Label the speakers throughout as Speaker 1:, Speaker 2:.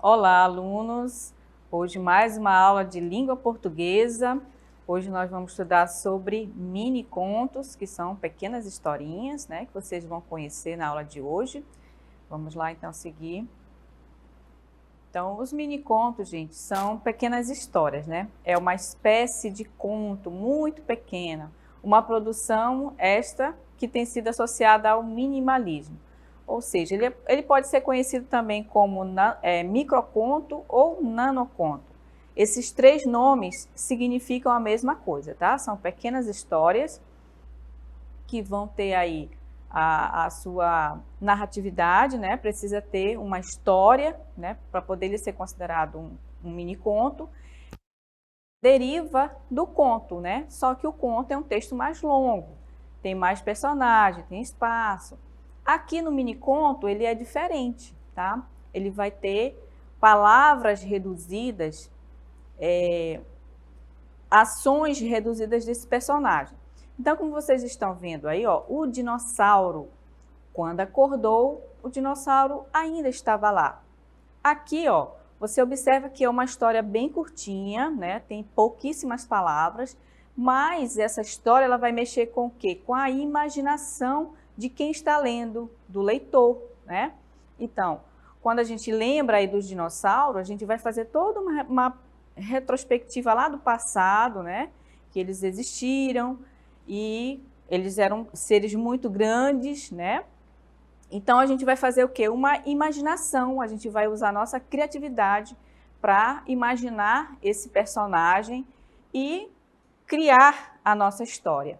Speaker 1: Olá, alunos! Hoje mais uma aula de língua portuguesa. Hoje nós vamos estudar sobre mini contos, que são pequenas historinhas, né, que vocês vão conhecer na aula de hoje. Vamos lá, então, seguir. Então, os mini contos, gente, são pequenas histórias, né? É uma espécie de conto muito pequena, uma produção esta que tem sido associada ao minimalismo. Ou seja, ele pode ser conhecido também como microconto ou nanoconto. Esses três nomes significam a mesma coisa, tá? São pequenas histórias que vão ter aí a sua narratividade, né? Precisa ter uma história, né? Para poder ele ser considerado um mini conto. Deriva do conto, né? Só que o conto é um texto mais longo, tem mais personagem, tem espaço. Aqui no mini conto ele é diferente, tá? Ele vai ter palavras reduzidas, ações reduzidas desse personagem. Então, como vocês estão vendo aí, ó, o dinossauro, quando acordou, o dinossauro ainda estava lá. Aqui, ó, você observa que é uma história bem curtinha, né? Tem pouquíssimas palavras, mas essa história ela vai mexer com o quê? Com a imaginação de quem está lendo, do leitor, né? Então, quando a gente lembra aí dos dinossauros, a gente vai fazer toda uma retrospectiva lá do passado, né? Que eles existiram e eles eram seres muito grandes, né? Então, a gente vai fazer o quê? Uma imaginação, a gente vai usar a nossa criatividade para imaginar esse personagem e criar a nossa história.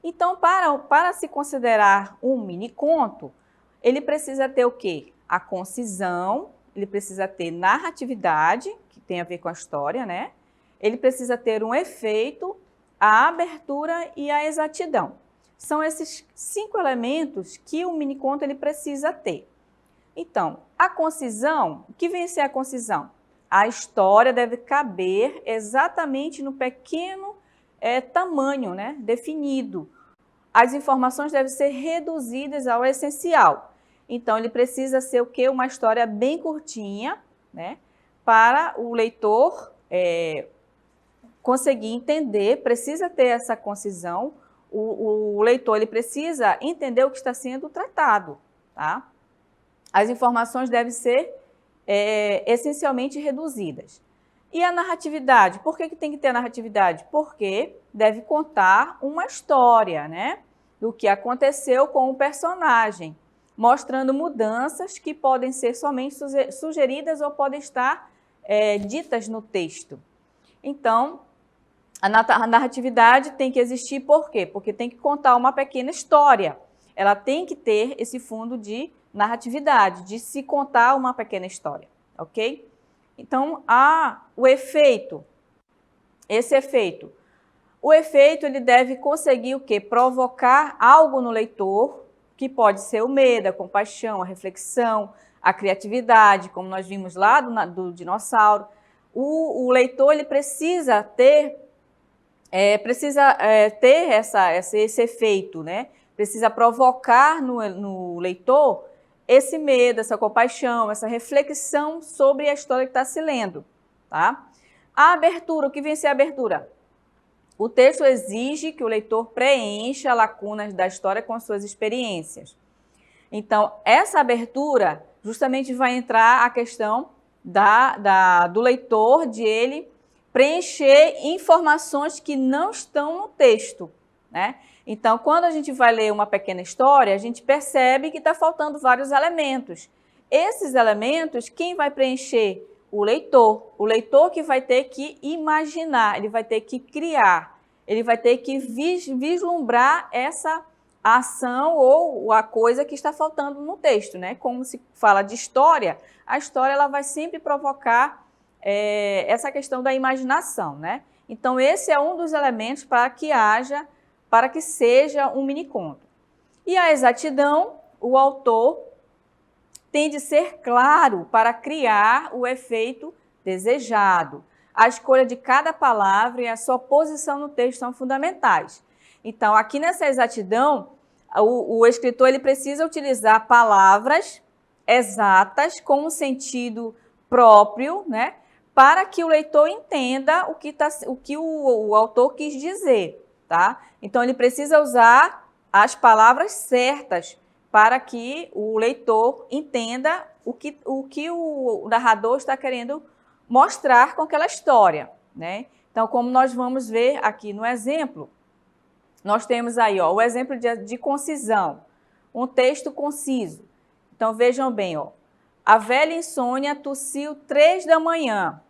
Speaker 1: Então, para se considerar um mini conto, ele precisa ter o quê? A concisão, ele precisa ter narratividade, que tem a ver com a história, né? Ele precisa ter um efeito, a abertura e a exatidão. São esses 5 elementos que o mini conto ele precisa ter. Então, a concisão, o que vem a ser a concisão? A história deve caber exatamente no pequeno tamanho, né, definido. As informações devem ser reduzidas ao essencial. Então, ele precisa ser o quê? Uma história bem curtinha, né, para o leitor conseguir entender, precisa ter essa concisão. O leitor ele precisa entender o que está sendo tratado, tá? As informações devem ser essencialmente reduzidas. E a narratividade? Por que tem que ter a narratividade? Porque deve contar uma história, né? Do que aconteceu com o personagem, mostrando mudanças que podem ser somente sugeridas ou podem estar ditas no texto. Então, a narratividade tem que existir por quê? Porque tem que contar uma pequena história. Ela tem que ter esse fundo de narratividade, de se contar uma pequena história, ok? Então, o efeito, o efeito ele deve conseguir o quê? Provocar algo no leitor, que pode ser o medo, a compaixão, a reflexão, a criatividade, como nós vimos lá do dinossauro. O leitor ele precisa ter esse efeito, né? Precisa provocar no leitor esse medo, essa compaixão, essa reflexão sobre a história que está se lendo, tá? A abertura, o que vem a ser a abertura? O texto exige que o leitor preencha lacunas da história com as suas experiências. Então, essa abertura justamente vai entrar a questão do leitor, de ele preencher informações que não estão no texto, né? Então, quando a gente vai ler uma pequena história, a gente percebe que está faltando vários elementos. Esses elementos, quem vai preencher? O leitor que vai ter que imaginar, ele vai ter que criar, ele vai ter que vislumbrar essa ação ou a coisa que está faltando no texto, né? Como se fala de história, a história ela vai sempre provocar essa questão da imaginação, né? Então, esse é um dos elementos para que seja um mini conto. E a exatidão, o autor tem de ser claro para criar o efeito desejado. A escolha de cada palavra e a sua posição no texto são fundamentais. Então, aqui nessa exatidão, o escritor ele precisa utilizar palavras exatas com um sentido próprio, né, para que o leitor entenda o que o autor quis dizer, tá? Então, ele precisa usar as palavras certas para que o leitor entenda o que o narrador está querendo mostrar com aquela história, né? Então, como nós vamos ver aqui no exemplo, nós temos aí, ó, o exemplo de concisão, um texto conciso. Então, vejam bem, ó, a velha insônia tossiu 3 da manhã.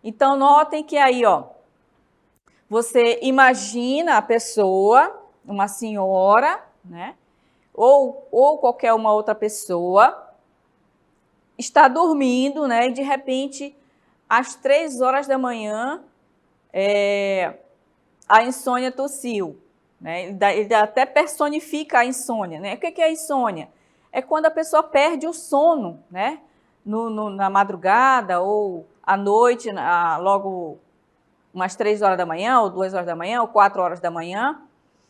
Speaker 1: Então, notem que aí, ó, você imagina a pessoa, uma senhora, né, ou qualquer uma outra pessoa, está dormindo, né, e de repente, às 3 horas da manhã, a insônia tossiu, né? Ele até personifica a insônia, né? O que é a insônia? É quando a pessoa perde o sono, né? Na madrugada ou à noite, logo umas 3 horas da manhã, ou 2 horas da manhã, ou 4 horas da manhã.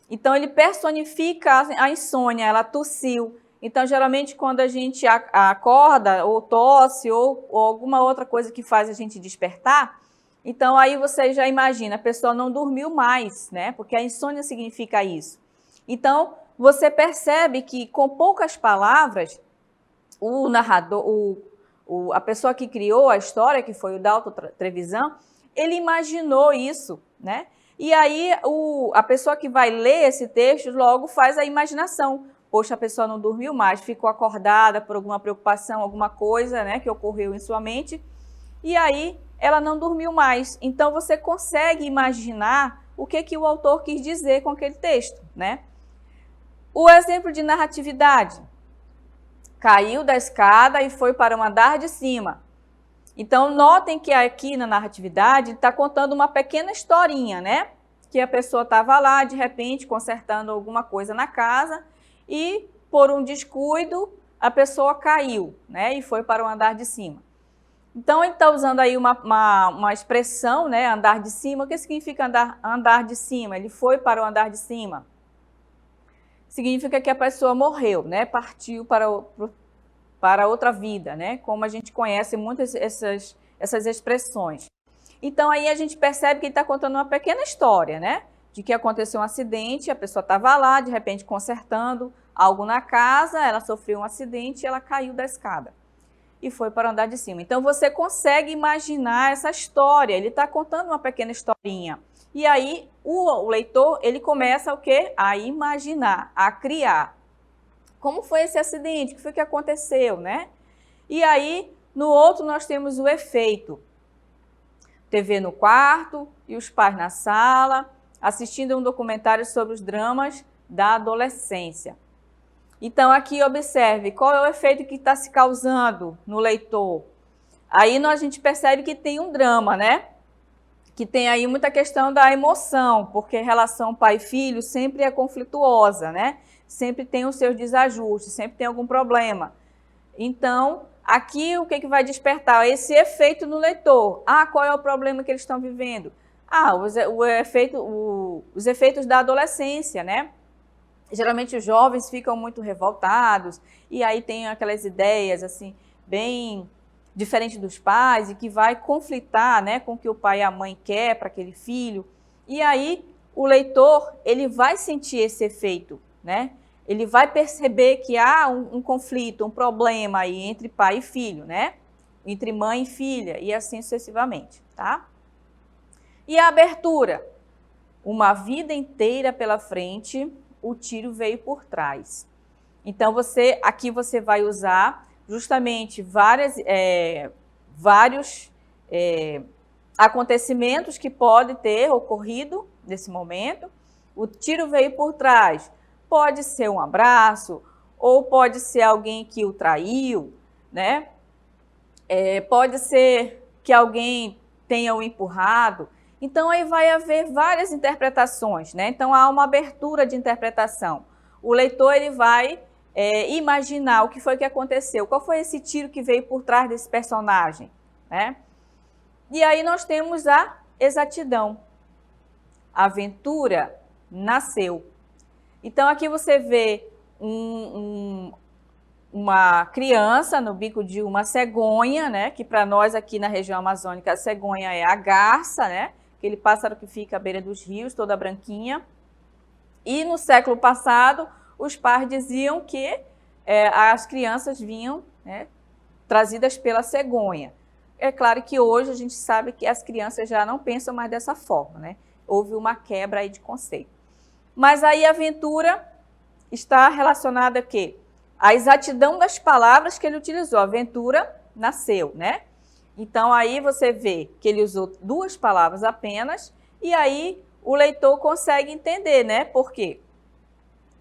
Speaker 1: Então, ele personifica a insônia, ela tossiu. Então, geralmente, quando a gente acorda, ou tosse, ou alguma outra coisa que faz a gente despertar, então aí você já imagina, a pessoa não dormiu mais, né? Porque a insônia significa isso. Então, você percebe que com poucas palavras, o narrador, a pessoa que criou a história, que foi o Dalton Trevisan, ele imaginou isso, né? E aí a pessoa que vai ler esse texto logo faz a imaginação. Poxa, a pessoa não dormiu mais, ficou acordada por alguma preocupação, alguma coisa, né, que ocorreu em sua mente, e aí ela não dormiu mais. Então, você consegue imaginar o que o autor quis dizer com aquele texto, né? O exemplo de narratividade. Caiu da escada e foi para o andar de cima. Então, notem que aqui na narratividade está contando uma pequena historinha, né? Que a pessoa estava lá, de repente, consertando alguma coisa na casa e, por um descuido, a pessoa caiu, né? E foi para o andar de cima. Então, ele está usando aí uma expressão, né? Andar de cima. O que significa andar de cima? Ele foi para o andar de cima. Significa que a pessoa morreu, né? Partiu para outra vida, né? Como a gente conhece muitas essas expressões. Então, aí a gente percebe que ele está contando uma pequena história, né? De que aconteceu um acidente, a pessoa estava lá, de repente, consertando algo na casa, ela sofreu um acidente e ela caiu da escada e foi para o andar de cima. Então, você consegue imaginar essa história, ele está contando uma pequena historinha. E aí, o leitor, ele começa o quê? A imaginar, a criar. Como foi esse acidente? O que foi que aconteceu, né? E aí, no outro, nós temos o efeito. TV no quarto e os pais na sala, assistindo a um documentário sobre os dramas da adolescência. Então, aqui observe qual é o efeito que está se causando no leitor. Aí a gente percebe que tem um drama, né? Que tem aí muita questão da emoção, porque a relação pai e filho sempre é conflituosa, né? Sempre tem os seus desajustes, sempre tem algum problema. Então, aqui o que vai despertar? Esse efeito no leitor. Ah, qual é o problema que eles estão vivendo? Ah, os efeitos da adolescência, né? Geralmente os jovens ficam muito revoltados e aí tem aquelas ideias assim, bem diferentes dos pais e que vai conflitar, né, com o que o pai e a mãe quer para aquele filho. E aí o leitor, ele vai sentir esse efeito, né? Ele vai perceber que há um conflito, um problema aí entre pai e filho, né? Entre mãe e filha e assim sucessivamente, tá? E a abertura? Uma vida inteira pela frente, o tiro veio por trás. Então, aqui você vai usar justamente vários acontecimentos que podem ter ocorrido nesse momento. O tiro veio por trás. Pode ser um abraço, ou pode ser alguém que o traiu, né? Pode ser que alguém tenha o empurrado. Então, aí vai haver várias interpretações, né? Então, há uma abertura de interpretação. O leitor, ele vai imaginar o que foi que aconteceu, qual foi esse tiro que veio por trás desse personagem, né? E aí nós temos a exatidão. A aventura nasceu. Então, aqui você vê uma criança no bico de uma cegonha, né? Que para nós aqui na região amazônica a cegonha é a garça, né? Aquele pássaro que fica à beira dos rios, toda branquinha. E no século passado, os pais diziam que as crianças vinham, né, trazidas pela cegonha. É claro que hoje a gente sabe que as crianças já não pensam mais dessa forma, né? Houve uma quebra aí de conceito. Mas aí a aventura está relacionada a quê? A exatidão das palavras que ele utilizou. A aventura nasceu, né? Então aí você vê que ele usou 2 palavras apenas e aí o leitor consegue entender, né? Por quê?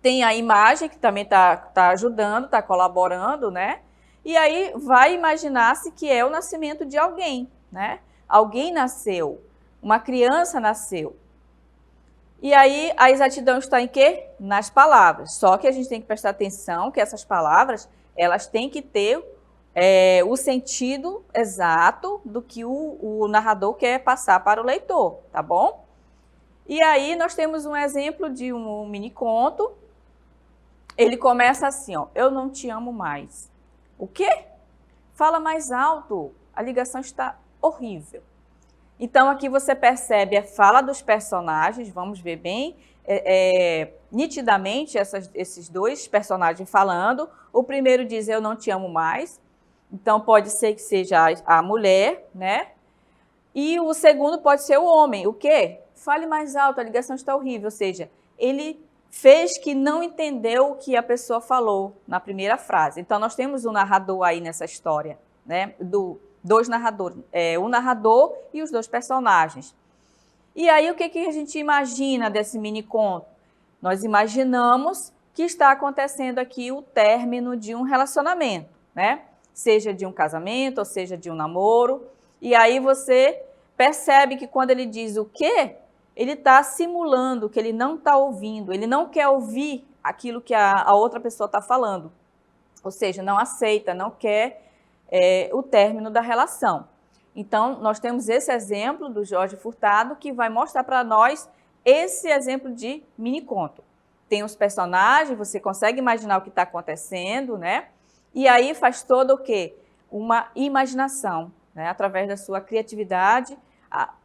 Speaker 1: Tem a imagem que também está ajudando, está colaborando, né? E aí vai imaginar-se que é o nascimento de alguém, né? Alguém nasceu, uma criança nasceu. E aí a exatidão está em quê? Nas palavras. Só que a gente tem que prestar atenção que essas palavras, elas têm que ter o sentido exato do que o narrador quer passar para o leitor, tá bom? E aí nós temos um exemplo de um mini conto. Ele começa assim, ó, eu não te amo mais. O quê? Fala mais alto, a ligação está horrível. Então aqui você percebe a fala dos personagens, vamos ver bem nitidamente esses 2 personagens falando. O primeiro diz eu não te amo mais, então pode ser que seja a mulher, né? E o segundo pode ser o homem, o quê? Fale mais alto, a ligação está horrível, ou seja, ele fez que não entendeu o que a pessoa falou na primeira frase. Então nós temos um narrador aí nessa história, né? 2 narradores, o narrador e os 2 personagens. E aí o que a gente imagina desse mini conto? Nós imaginamos que está acontecendo aqui o término de um relacionamento, né? Seja de um casamento, ou seja de um namoro. E aí você percebe que quando ele diz o quê? Ele está simulando que ele não está ouvindo, ele não quer ouvir aquilo que a outra pessoa está falando. Ou seja, não aceita, não quer o término da relação. Então, nós temos esse exemplo do Jorge Furtado que vai mostrar para nós esse exemplo de mini conto. Tem os personagens, você consegue imaginar o que está acontecendo, né? E aí faz todo o quê? Uma imaginação, né? Através da sua criatividade,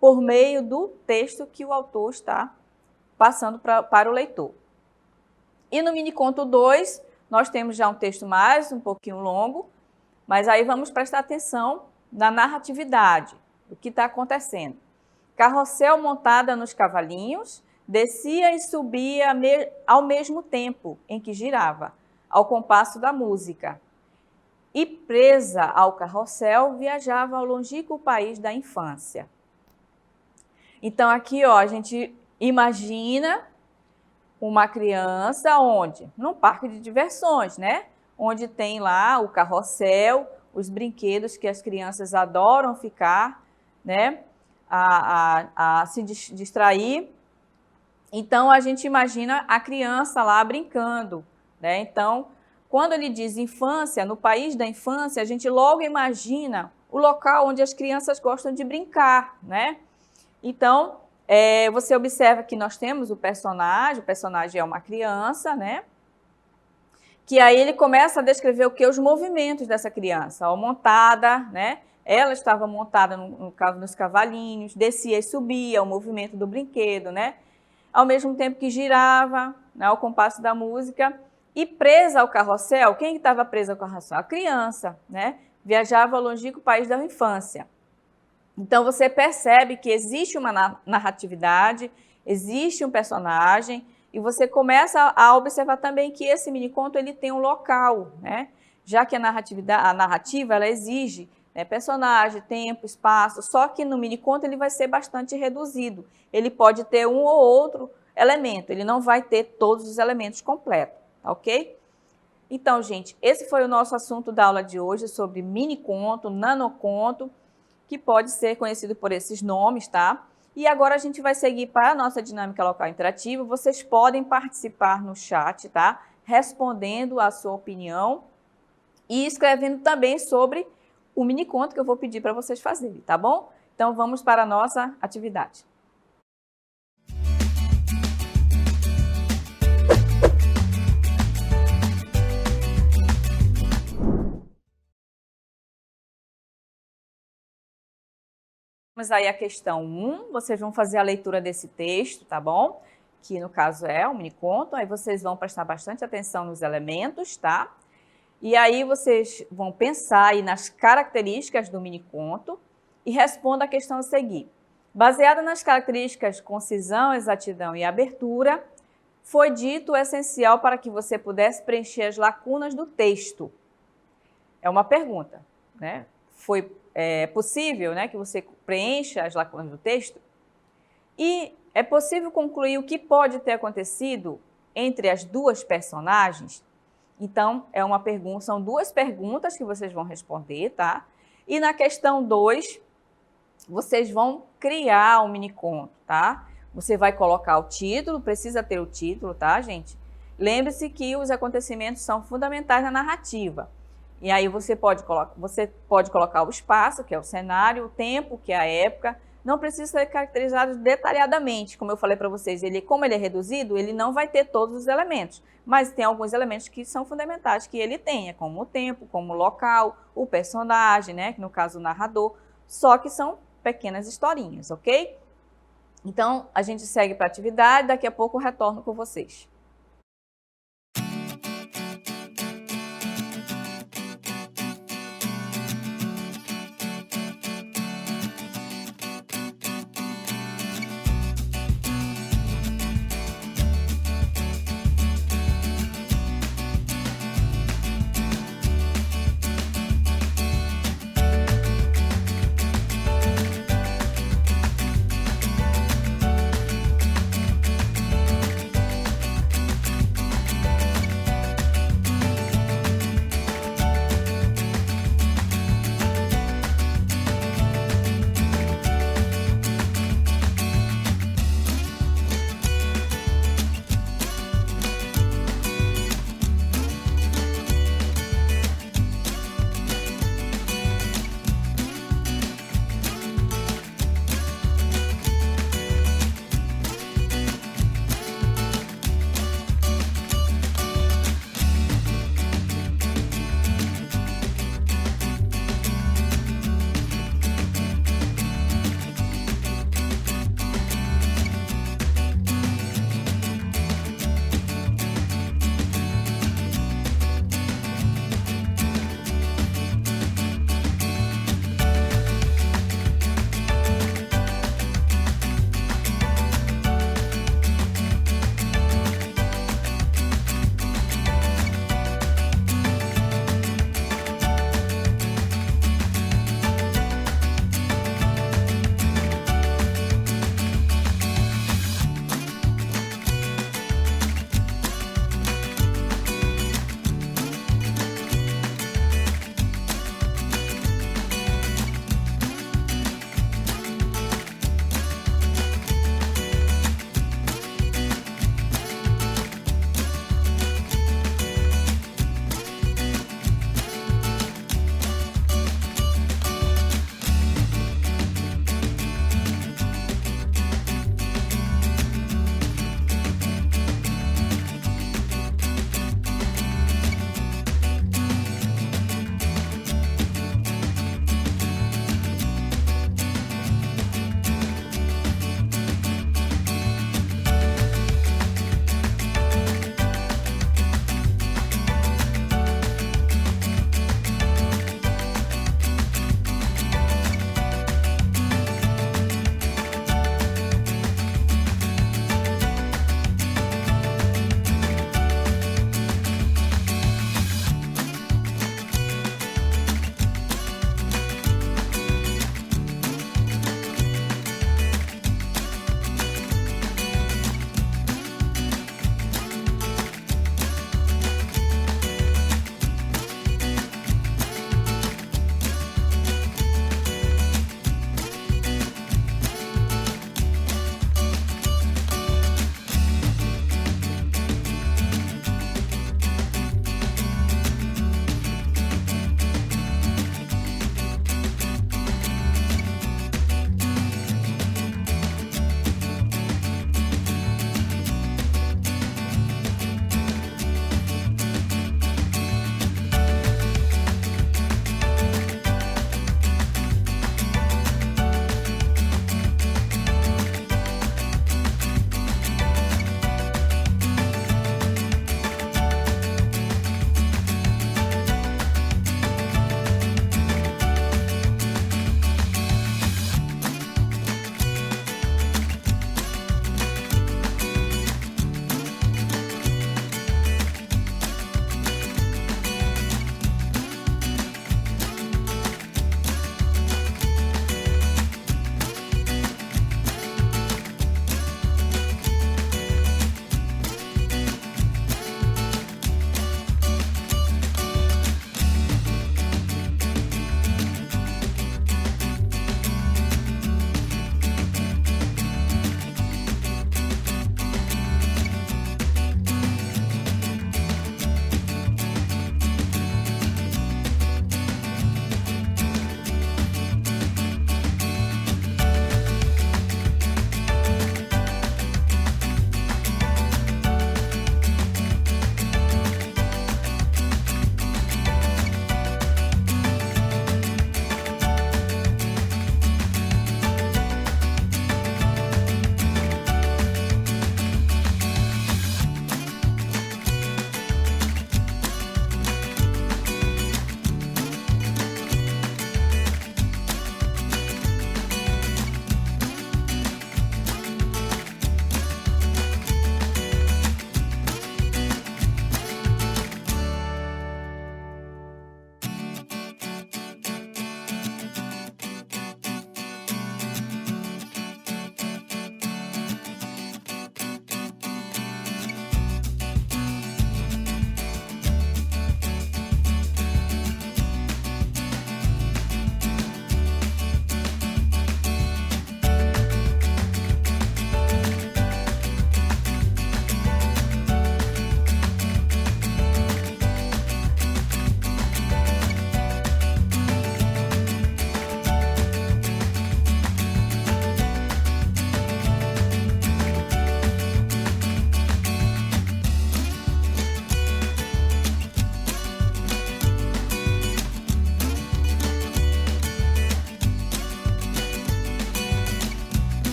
Speaker 1: por meio do texto que o autor está passando para o leitor. E no mini conto 2, nós temos já um texto um pouquinho longo, mas aí vamos prestar atenção na narratividade, o que está acontecendo. Carrossel montada nos cavalinhos, descia e subia ao mesmo tempo em que girava, ao compasso da música. E presa ao carrossel, viajava ao longínquo país da infância. Então aqui, ó, a gente imagina uma criança onde? Num parque de diversões, né? Onde tem lá o carrossel, os brinquedos que as crianças adoram ficar, né? A se distrair. Então a gente imagina a criança lá brincando, né? Então, quando ele diz infância, no país da infância, a gente logo imagina o local onde as crianças gostam de brincar, né? Então, você observa que nós temos o personagem é uma criança, né? Que aí ele começa a descrever o que? Os movimentos dessa criança, ó, montada, né? Ela estava montada nos cavalinhos, descia e subia, o movimento do brinquedo, né? Ao mesmo tempo que girava, né, ao compasso da música, e presa ao carrossel, quem estava presa ao carrossel? A criança, né? Viajava ao longínquo país da infância. Então, você percebe que existe uma narratividade, existe um personagem, e você começa a observar também que esse miniconto ele tem um local, né? Já que a narrativa ela exige, né, personagem, tempo, espaço, só que no miniconto ele vai ser bastante reduzido. Ele pode ter um ou outro elemento, ele não vai ter todos os elementos completos, tá ok? Então, gente, esse foi o nosso assunto da aula de hoje sobre miniconto, nanoconto, que pode ser conhecido por esses nomes, tá? E agora a gente vai seguir para a nossa dinâmica local interativa. Vocês podem participar no chat, tá? Respondendo a sua opinião e escrevendo também sobre o miniconto que eu vou pedir para vocês fazerem, tá bom? Então vamos para a nossa atividade. Vamos aí a questão 1, vocês vão fazer a leitura desse texto, tá bom? Que no caso é um miniconto, aí vocês vão prestar bastante atenção nos elementos, tá? E aí vocês vão pensar aí nas características do miniconto e responda a questão a seguir. Baseada nas características concisão, exatidão e abertura, foi dito o essencial para que você pudesse preencher as lacunas do texto. É uma pergunta, né? Foi possível, né, que você preencha as lacunas do texto? E é possível concluir o que pode ter acontecido entre as duas personagens? Então, são duas perguntas que vocês vão responder, tá? E na questão 2, vocês vão criar um miniconto, tá? Você vai colocar o título, precisa ter o título, tá, gente? Lembre-se que os acontecimentos são fundamentais na narrativa. E aí você pode colocar o espaço, que é o cenário, o tempo, que é a época. Não precisa ser carakterizado detalhadamente, como eu falei para vocês. Como ele é reduzido, ele não vai ter todos os elementos. Mas tem alguns elementos que são fundamentais que ele tenha, como o tempo, como o local, o personagem, né? Que no caso o narrador. Só que são pequenas historinhas, ok? Então, a gente segue para a atividade. Daqui a pouco eu retorno com vocês.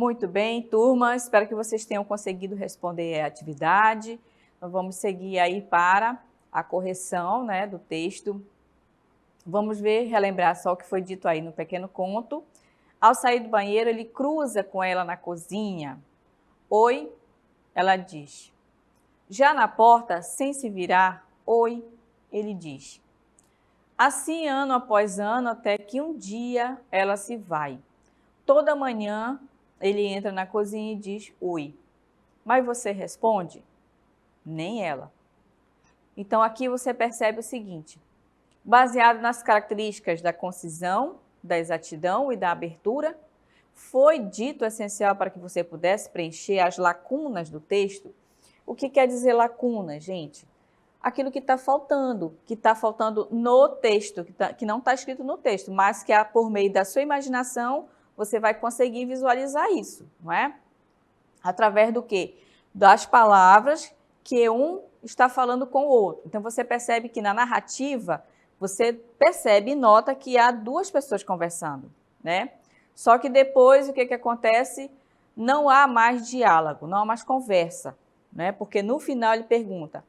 Speaker 1: Muito bem, turma, espero que vocês tenham conseguido responder a atividade. Então, vamos seguir aí para a correção, né, do texto. Vamos ver, relembrar só o que foi dito aí no pequeno conto. Ao sair do banheiro, ele cruza com ela na cozinha. Oi, ela diz. Já na porta, sem se virar, oi, ele diz. Assim, ano após ano, até que um dia ela se vai. Toda manhã, ele entra na cozinha e diz oi. Mas você responde? Nem ela. Então, aqui você percebe o seguinte. Baseado nas características da concisão, da exatidão e da abertura, foi dito essencial para que você pudesse preencher as lacunas do texto. O que quer dizer lacuna, gente? Aquilo que está faltando no texto, que não está escrito no texto, mas que por meio da sua imaginação você vai conseguir visualizar isso, não é? Através do quê? Das palavras que um está falando com o outro. Então, você percebe que na narrativa, você percebe e nota que há duas pessoas conversando, né? Só que depois, o que acontece? Não há mais diálogo, não há mais conversa, né? Porque no final ele pergunta,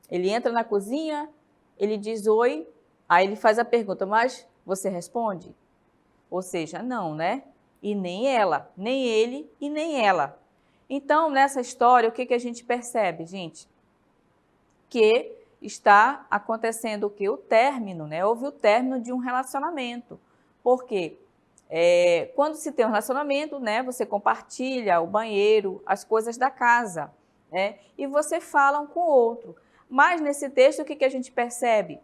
Speaker 1: ele entra na cozinha, ele diz oi, aí ele faz a pergunta, mas você responde? Ou seja, não, né? E nem ela, nem ele e nem ela. Então, nessa história, o que a gente percebe, gente? Que está acontecendo o quê? O término, né? Houve o término de um relacionamento. Por quê? Quando se tem um relacionamento, né? Você compartilha o banheiro, as coisas da casa, né? E você fala um com o outro. Mas nesse texto, o que a gente percebe?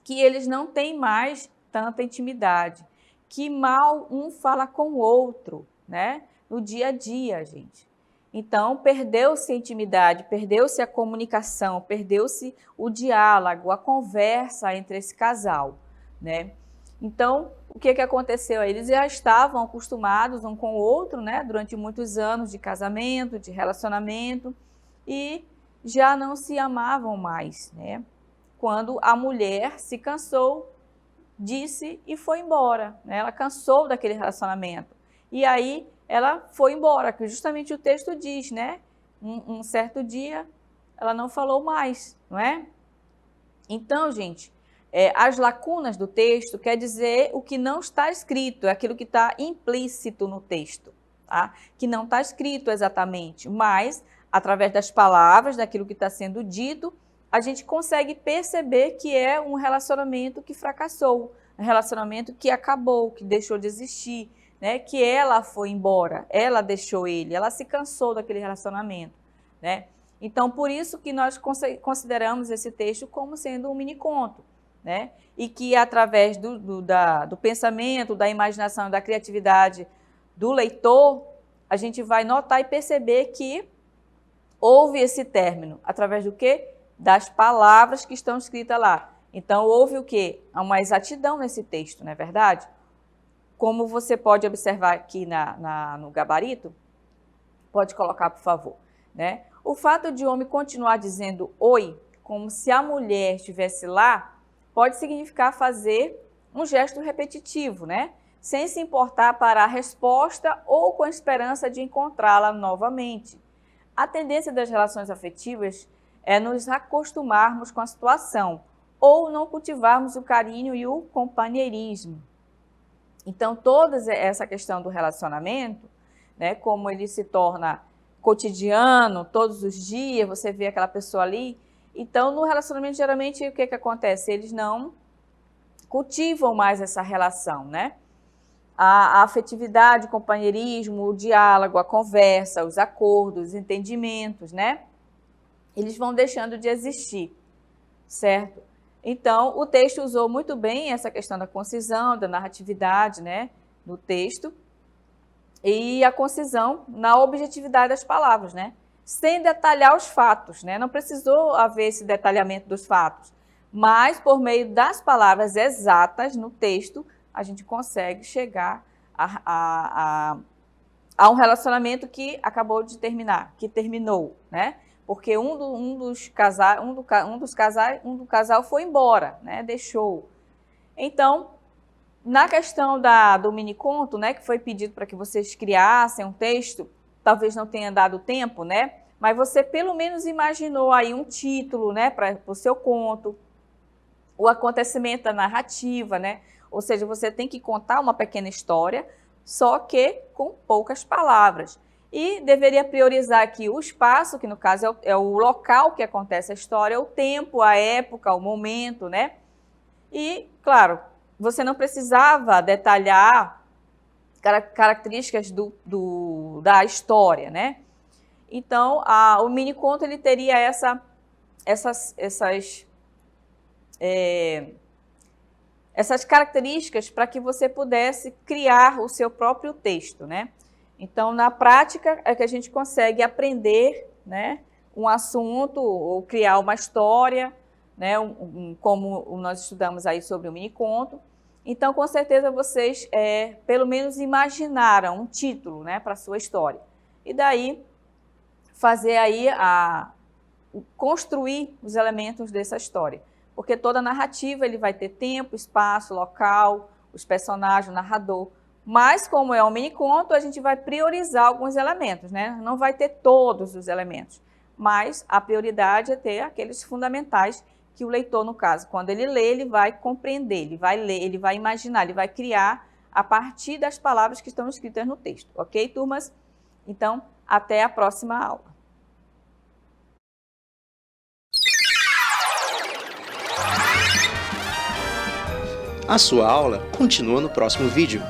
Speaker 1: Que eles não têm mais tanta intimidade. Que mal um fala com o outro, né? No dia a dia, gente. Então, perdeu-se a intimidade, perdeu-se a comunicação, perdeu-se o diálogo, a conversa entre esse casal, né? Então, o que aconteceu? Eles já estavam acostumados um com o outro, né? Durante muitos anos de casamento, de relacionamento, e já não se amavam mais, né? Quando a mulher se cansou, disse e foi embora, né? Ela cansou daquele relacionamento. E aí ela foi embora, que justamente o texto diz, né? Um certo dia ela não falou mais, não é? Então, gente, as lacunas do texto quer dizer o que não está escrito, é aquilo que está implícito no texto, tá? Que não está escrito exatamente, mas através das palavras, daquilo que está sendo dito, a gente consegue perceber que é um relacionamento que fracassou, um relacionamento que acabou, que deixou de existir, né? Que ela foi embora, ela deixou ele, ela se cansou daquele relacionamento, né? Então, por isso que nós consideramos esse texto como sendo um mini-conto, né? E que através do pensamento, da imaginação, da criatividade do leitor, a gente vai notar e perceber que houve esse término. Através do quê? Das palavras que estão escritas lá. Então, houve o quê? Uma exatidão nesse texto, não é verdade? Como você pode observar aqui no gabarito, pode colocar, por favor, né? O fato de o homem continuar dizendo oi, como se a mulher estivesse lá, pode significar fazer um gesto repetitivo, né? Sem se importar para a resposta ou com a esperança de encontrá-la novamente. A tendência das relações afetivas é nos acostumarmos com a situação ou não cultivarmos o carinho e o companheirismo. Então, toda essa questão do relacionamento, né, como ele se torna cotidiano, todos os dias, você vê aquela pessoa ali. Então, no relacionamento, geralmente, o que acontece? Eles não cultivam mais essa relação, né? A afetividade, o companheirismo, o diálogo, a conversa, os acordos, os entendimentos, né? Eles vão deixando de existir, certo? Então, o texto usou muito bem essa questão da concisão, da narratividade, né, no texto, e a concisão na objetividade das palavras, né? Sem detalhar os fatos, né? Não precisou haver esse detalhamento dos fatos, mas por meio das palavras exatas no texto, a gente consegue chegar a um relacionamento que acabou de terminar, que terminou, né? Porque um do casal foi embora, né? Deixou. Então, Na questão do mini-conto, né, que foi pedido para que vocês criassem um texto, talvez não tenha dado tempo, né? Mas você pelo menos imaginou aí um título, né, para o seu conto, o acontecimento da narrativa, né? Ou seja, você tem que contar uma pequena história, só que com poucas palavras. E deveria priorizar aqui o espaço, que no caso é o local que acontece a história, o tempo, a época, o momento, né? E, claro, você não precisava detalhar características da história, né? Então, o mini-conto ele teria essas características para que você pudesse criar o seu próprio texto, né? Então, na prática, é que a gente consegue aprender, né, um assunto ou criar uma história, né, como nós estudamos aí sobre o mini-conto. Então, com certeza, vocês pelo menos imaginaram um título, né, para a sua história. E daí, fazer aí construir os elementos dessa história. Porque toda narrativa ele vai ter tempo, espaço, local, os personagens, o narrador. Mas, como é um mini-conto, a gente vai priorizar alguns elementos, né? Não vai ter todos os elementos, mas a prioridade é ter aqueles fundamentais que o leitor, no caso, quando ele lê, ele vai compreender, ele vai ler, ele vai imaginar, ele vai criar a partir das palavras que estão escritas no texto. Ok, turmas? Então, até a próxima aula.
Speaker 2: A sua aula continua no próximo vídeo.